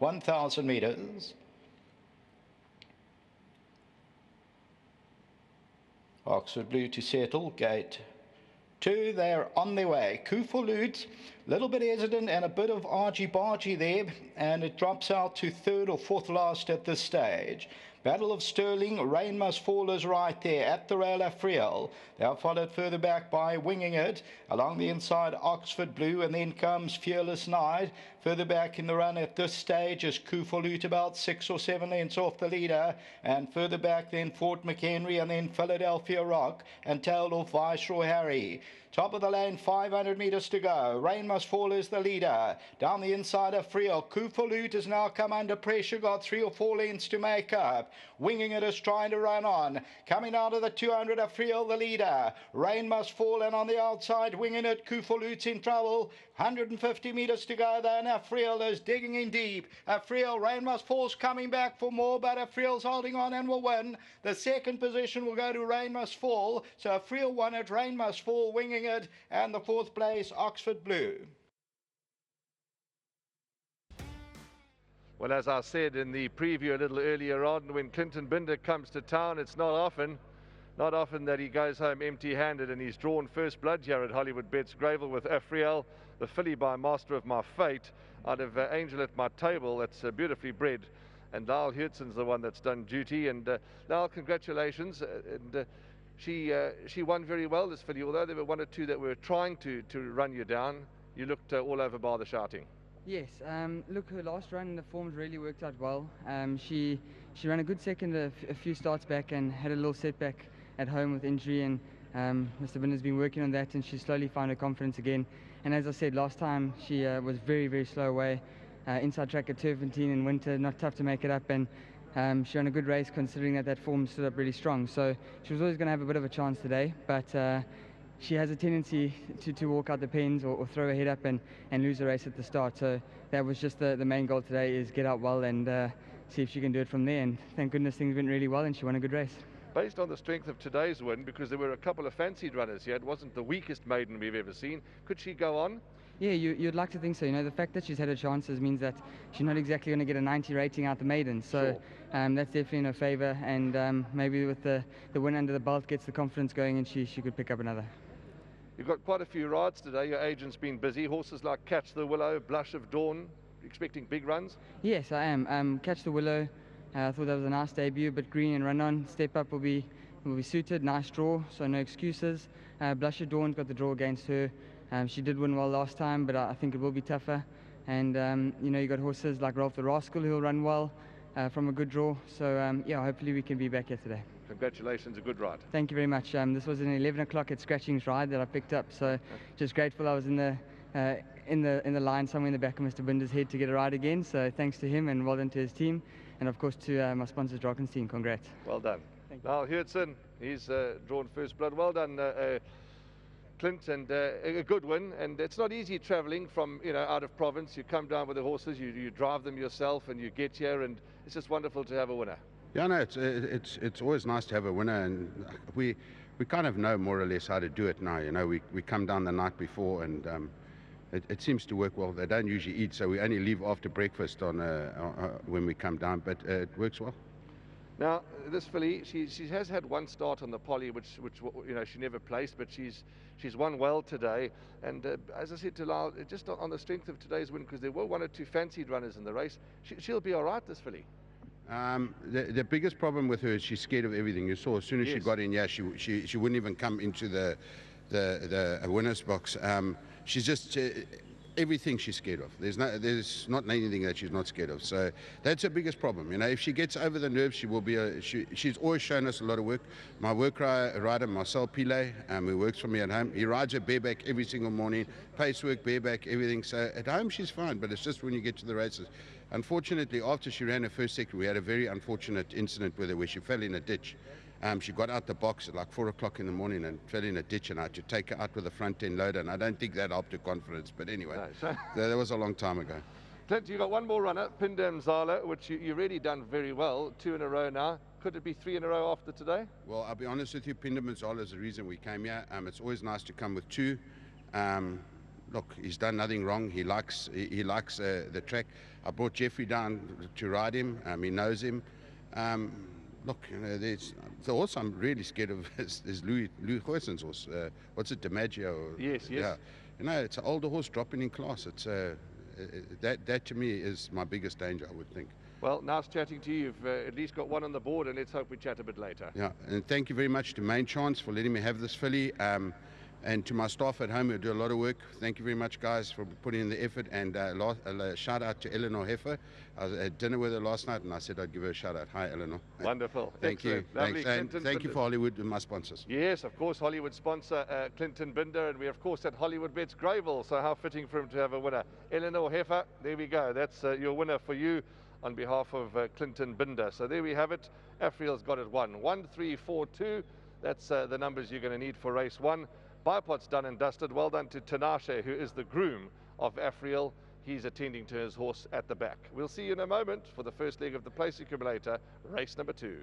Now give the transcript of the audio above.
1,000 meters. Oxford Blue to settle, gate 2, they're on their way. Kufolut, little bit hesitant and a bit of argy-bargy there, and it drops out to third or fourth last at this stage. Battle of Sterling, Rain Must Fall is right there at the rail AFRIEL. They are followed further back by Winging It. Along the inside, Oxford Blue, and then comes Fearless Night. Further back in the run at this stage is Kufolut, about 6 or 7 lengths off the leader. And further back then Fort McHenry, and then Philadelphia Rock, and tailed off Viceroy Harry. Top of the lane, 500 meters to go. Rain Must Fall is the leader. Down the inside of AFRIEL. Kufolut has now come under pressure, got 3 or 4 lengths to make up. Winging It is trying to run on. Coming out of the 200, AFRIEL the leader. Rain Must Fall, and on the outside, Winging It. Kufolut's in trouble. 150 meters to go there, and AFRIEL is digging in deep. AFRIEL, Rain Must Fall's coming back for more, but AFRIEL's holding on and will win. The second position will go to Rain Must Fall. So AFRIEL won it, Rain Must Fall, Winging It, and the fourth place, Oxford Blue. Well, as I said in the preview a little earlier on, when Clinton Binder comes to town, it's not often that he goes home empty-handed, and he's drawn first blood here at Hollywoodbets Greyville with AFRIEL, the filly by Master of My Fate, out of Angel at My Table. That's beautifully bred, and Lyle Hertson's the one that's done duty. And Lyle, congratulations. She won very well, this filly, although there were 1 or 2 that were trying to run you down. You looked all over bar the shouting. Yes, look, her last run, the forms really worked out well. She ran a good second a few starts back, and had a little setback at home with injury, and Mr. Binder's been working on that, and she slowly found her confidence again. And as I said last time, she was very, very slow away. Inside track at Turpentine in winter, not tough to make it up, and she ran a good race considering that form stood up really strong. So she was always going to have a bit of a chance today, but she has a tendency to walk out the pens or throw her head up and lose the race at the start. So that was just the main goal today, is get out well and see if she can do it from there. And thank goodness things went really well, and she won a good race. Based on the strength of today's win, because there were a couple of fancied runners here, it wasn't the weakest maiden we've ever seen. Could she go on? Yeah, you'd like to think so. You know, the fact that she's had her chances means that she's not exactly going to get a 90 rating out the maiden. So sure. That's definitely in her favour, and maybe with the win under the belt gets the confidence going, and she could pick up another. You've got quite a few rides today. Your agent's been busy. Horses like Catch the Willow, Blush of Dawn, expecting big runs? Yes, I am. Catch the Willow, I thought that was a nice debut, but green and run on. Step Up will be suited. Nice draw, so no excuses. Blush of Dawn's got the draw against her. She did win well last time, but I think it will be tougher. And you know, you got horses like Rolf the Rascal who'll run well from a good draw. So yeah, hopefully we can be back here today. Congratulations, a good ride. Thank you very much. This was an 11 o'clock at Scratchings ride that I picked up, so just grateful I was in the line somewhere in the back of Mr. Binder's head to get a ride again. So thanks to him, and well done to his team, and of course to my sponsors, Drakenstein. Congrats. Well done. Now Hertzen, he's drawn first blood. Well done, Clint, and a good win. And it's not easy travelling from out of province. You come down with the horses, you drive them yourself, and you get here, and it's just wonderful to have a winner. Yeah, no, it's always nice to have a winner, and we kind of know more or less how to do it now. You know, we come down the night before, and it seems to work well. They don't usually eat, so we only leave after breakfast on when we come down, but it works well. Now, this filly, she has had one start on the Polly, which she never placed, but she's won well today. And as I said to Lyle, just on the strength of today's win, because there were 1 or 2 fancied runners in the race, she'll be all right, this filly. The biggest problem with her is she's scared of everything. You saw as soon as she got in, she wouldn't even come into the winner's box. She's just everything she's scared of. There's not anything that she's not scared of. So that's her biggest problem. You know, if she gets over the nerves, she will be. She's always shown us a lot of work. My work rider, Marcel Pile, who works for me at home, he rides her bareback every single morning. Pace work, bareback, everything. So at home she's fine, but it's just when you get to the races. Unfortunately, after she ran her first sector, we had a very unfortunate incident with her where she fell in a ditch. She got out the box at like 4 o'clock in the morning and fell in a ditch, and I had to take her out with a front end loader, and I don't think that helped her confidence. But anyway, that was a long time ago. Clint, you got one more runner, Pindam Zala, which you really done very well. 2 in a row now. Could it be 3 in a row after today? Well, I'll be honest with you, Pindam Zala is the reason we came here. It's always nice to come with 2. look, he's done nothing wrong. He likes the track. I brought Jeffrey down to ride him. He knows him. Look, you know, the horse I'm really scared of is Louis Goosen's horse. What's it, DiMaggio? Yes. Yeah. You know, it's an older horse dropping in class. It's that to me is my biggest danger, I would think. Well, nice chatting to you. You've at least got one on the board, and let's hope we chat a bit later. Yeah, and thank you very much to Main Chance for letting me have this filly. And to my staff at home who do a lot of work, thank you very much, guys, for putting in the effort. And a shout out to Eleanor Heffer. I was at dinner with her last night, and I said I'd give her a shout out. Hi, Eleanor. Wonderful. Thank you. Lovely. Thanks. And thank you for Hollywood and my sponsors. Yes, of course, Hollywood sponsor Clinton Binder, and we of course at Hollywoodbets Greyville. So how fitting for him to have a winner. Eleanor Heffer, there we go. That's your winner for you on behalf of Clinton Binder. So there we have it. AFRIEL's got it 1, 3, 4, 2. That's the numbers you're going to need for race 1. Bipod's done and dusted. Well done to Tinashe, who is the groom of AFRIEL. He's attending to his horse at the back. We'll see you in a moment for the first leg of the place accumulator, race number 2.